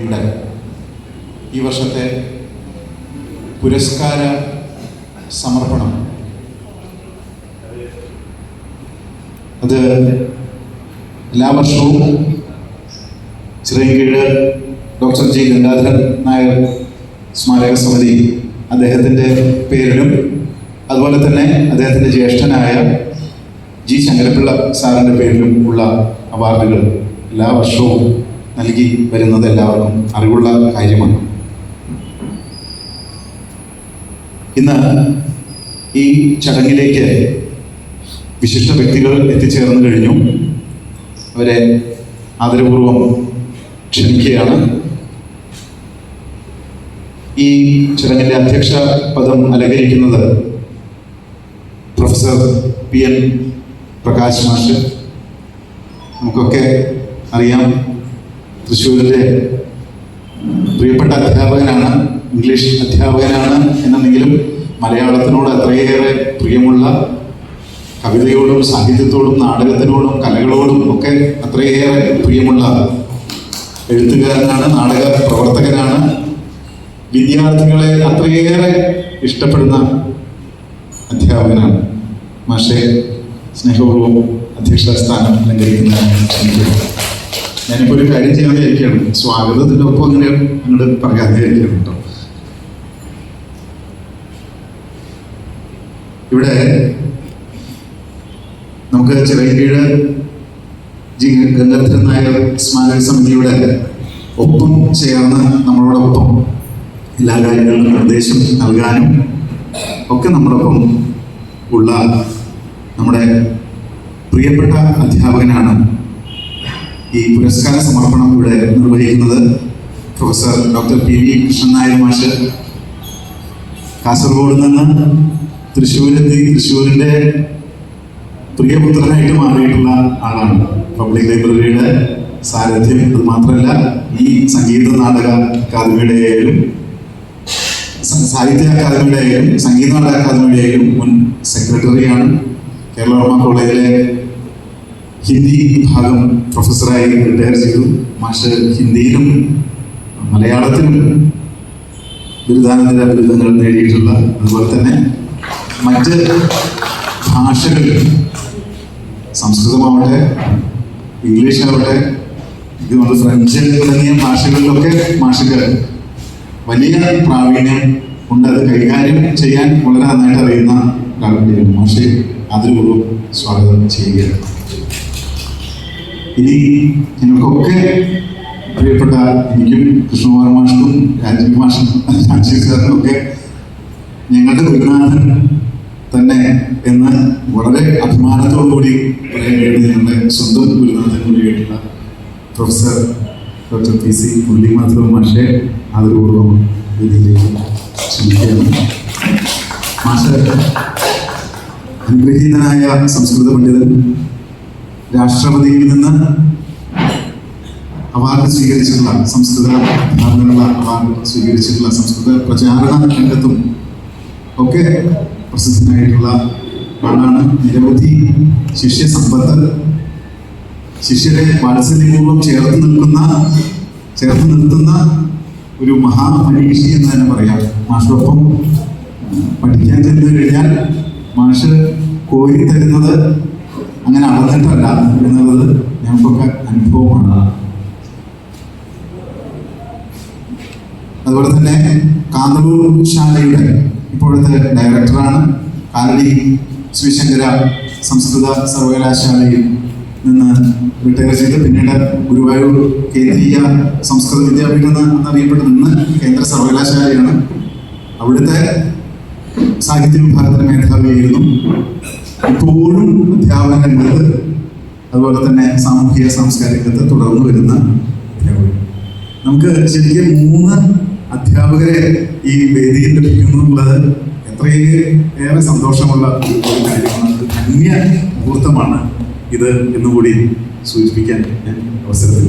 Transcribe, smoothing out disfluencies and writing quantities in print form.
ഇവിടെ ഈ വർഷത്തെ പുരസ്കാര സമർപ്പണം അത് എല്ലാ വർഷവും ചിറയൻകീഴ് ഡോക്ടർ ജി ഗംഗാധരൻ നായർ സ്മാരക സമിതി അദ്ദേഹത്തിൻ്റെ പേരിലും അതുപോലെ തന്നെ അദ്ദേഹത്തിൻ്റെ ജ്യേഷ്ഠനായ ജി ശങ്കരപിള്ള സാറിൻ്റെ പേരിലും ഉള്ള അവാർഡുകൾ എല്ലാ വർഷവും നൽകി വരുന്നത് എല്ലാവർക്കും അറിവുള്ള കാര്യമാണ്. ഇന്ന് ഈ ചടങ്ങിലേക്ക് വിശിഷ്ട വ്യക്തികൾ എത്തിച്ചേർന്നു കഴിഞ്ഞു. അവരെ ആദരപൂർവം ക്ഷണിക്കുകയാണ്. ഈ ചടങ്ങിൻ്റെ അധ്യക്ഷ പദം അലങ്കരിക്കുന്നത് പ്രൊഫസർ PN പ്രകാശ് മാഷ്. നമുക്കൊക്കെ അറിയാം, തൃശ്ശൂരിലെ പ്രിയപ്പെട്ട അധ്യാപകനാണ്, ഇംഗ്ലീഷ് അധ്യാപകനാണ് എന്നുണ്ടെങ്കിലും മലയാളത്തിനോട് അത്രയേറെ പ്രിയമുള്ള, കവിതയോടും സാഹിത്യത്തോടും നാടകത്തിനോടും കലകളോടും ഒക്കെ അത്രയേറെ പ്രിയമുള്ള എഴുത്തുകാരനാണ്, നാടക പ്രവർത്തകനാണ്, വിദ്യാർത്ഥികളെ അത്രയേറെ ഇഷ്ടപ്പെടുന്ന അധ്യാപകനാണ്. മാഷെ സ്നേഹപൂർവ്വം അധ്യക്ഷ സ്ഥാനം അലങ്കരിക്കുന്നതാണ്. ഞാനിപ്പോൾ ഒരു കാര്യം ചെയ്യാതെ ഇരിക്കുകയാണ്, സ്വാഗതത്തിൻ്റെ ഒപ്പം അങ്ങനെ അങ്ങോട്ട് പറയാതെ ഇരിക്കണം കേട്ടോ. ഇവിടെ നമുക്ക് ചിറയൻകീഴ് ജി ഗംഗാധരൻ നായർ സ്മാരക സമിതിയുടെ ഒപ്പം ചേർന്ന് നമ്മളോടൊപ്പം എല്ലാ കാര്യങ്ങളിലും നിർദ്ദേശം നൽകാനും ഒക്കെ നമ്മളൊപ്പം ഉള്ള നമ്മുടെ പ്രിയപ്പെട്ട അധ്യാപകനാണ് ഈ പുരസ്കാര സമർപ്പണം ഇവിടെ നിർവഹിക്കുന്നത്. Professor doctor PV Krishnan Nair മാഷ് കാസർഗോഡ് നിന്ന് തൃശ്ശൂരെത്തി തൃശ്ശൂരിൻ്റെ പ്രിയപുത്രനായിട്ട് മാറിയിട്ടുള്ള ആളാണ്. പബ്ലിക് ലൈബ്രറിയുടെ സാരഥ്യം, അത് മാത്രമല്ല ഈ സംഗീത നാടക അക്കാദമിയുടെ ആയാലും സാഹിത്യ അക്കാദമിയുടെ ആയാലും സംഗീത നാടക അക്കാദമിയുടെ ആയാലും മുൻ സെക്രട്ടറിയാണ്. കേരളവർമ്മ കോളേജിലെ ഹിന്ദി വിഭാഗം പ്രൊഫസറായി റിട്ടയർ ചെയ്തു. മാഷ് ഹിന്ദിയിലും മലയാളത്തിലും ബിരുദാനന്തര ബിരുദങ്ങൾ നേടിയിട്ടുള്ള, അതുപോലെ തന്നെ മറ്റ് ഭാഷകൾ സംസ്കൃതമാവട്ടെ ഇംഗ്ലീഷാവട്ടെ ഇതുപോലെ ഫ്രഞ്ച് തുടങ്ങിയ ഭാഷകളിലൊക്കെ മാഷുകൾ വലിയ പ്രാവീണ്യം ഉണ്ട്. അത് കൈകാര്യം ചെയ്യാൻ വളരെ നന്നായിട്ട് അറിയുന്ന ഒരാളുടെ മാഷെ ആദരപൂർവ്വം സ്വാഗതം ചെയ്യുകയാണ്. ഇനി ഞങ്ങൾക്കൊക്കെ പ്രിയപ്പെട്ട എനിക്കും കൃഷ്ണകുമാർ മാഷും രാജീവ് സാറിനും ഒക്കെ ഞങ്ങളുടെ ഗുരുനാഥൻ തന്നെ എന്ന് വളരെ അഭിമാനത്തോടുകൂടി പറയാൻ വേണ്ടി ഞങ്ങളുടെ സ്വന്തം ഗുരുനാഥൻ കൂടിയായിട്ടുള്ള പ്രൊഫസർ ഡോക്ടർ PC മുരളീമാധവ മാഷെ ആദരപൂർവ്വം വേദിയിലേക്ക് ക്ഷണിക്കുകയാണ്. മാഷ് അനുഗ്രഹീതനായ സംസ്കൃത പണ്ഡിതൻ, രാഷ്ട്രപതിയിൽ നിന്ന് അവാർഡ് സ്വീകരിച്ചിട്ടുള്ള, സംസ്കൃത ധാരണയുള്ള അവാർഡ് സ്വീകരിച്ചിട്ടുള്ള, സംസ്കൃത പ്രചാരണ രംഗത്തും ഒക്കെ പ്രസിദ്ധനായിട്ടുള്ള ആളാണ്. നിരവധി ശിഷ്യ സമ്പത്ത്, ശിഷ്യരെ വാത്സല്യപൂർവ്വം ചേർത്ത് നിർത്തുന്ന ഒരു മഹാമനീഷി എന്ന് തന്നെ പറയാം. മാഷൊപ്പം പഠിക്കാൻ ചെന്നു കഴിഞ്ഞാൽ മാഷ് കോരി തരുന്നത് അങ്ങനെ അളന്നിട്ടല്ല എന്നുള്ളത് ഞങ്ങൾക്കൊക്കെ അനുഭവമാണ്. അതുപോലെ തന്നെ കാന്തളൂർ ശാലയുടെ ഇപ്പോഴത്തെ ഡയറക്ടറാണ്. കാലടി ശ്രീശങ്കര സംസ്കൃത സർവകലാശാലയിൽ നിന്ന് റിട്ടയർ ചെയ്ത് പിന്നീട് ഗുരുവായൂർ കേന്ദ്രീയ സംസ്കൃത വിദ്യാപീഠം എന്നറിയപ്പെടുന്ന ഇന്ന് കേന്ദ്ര സർവകലാശാലയാണ്. അവിടുത്തെ സാഹിത്യ വിഭാഗത്തിന് മേധാവിയായിരുന്നു. ഇപ്പോഴും അധ്യാപന രംഗത്ത് അതുപോലെ തന്നെ സാമൂഹിക സാംസ്കാരിക രംഗത്ത് തുടർന്നു വരുന്ന അധ്യാപകർ. നമുക്ക് ശരിക്കും 3 അധ്യാപകരെ ഈ വേദിയിൽ ലഭിക്കുന്നു എന്നുള്ളത് എത്രയേറെ സന്തോഷമുള്ള ഒരു കാര്യമാണ്. ധന്യ മുഹൂർത്തമാണ് ഇത് എന്നുകൂടി സൂചിപ്പിക്കാൻ ഞാൻ അവസരത്തിൽ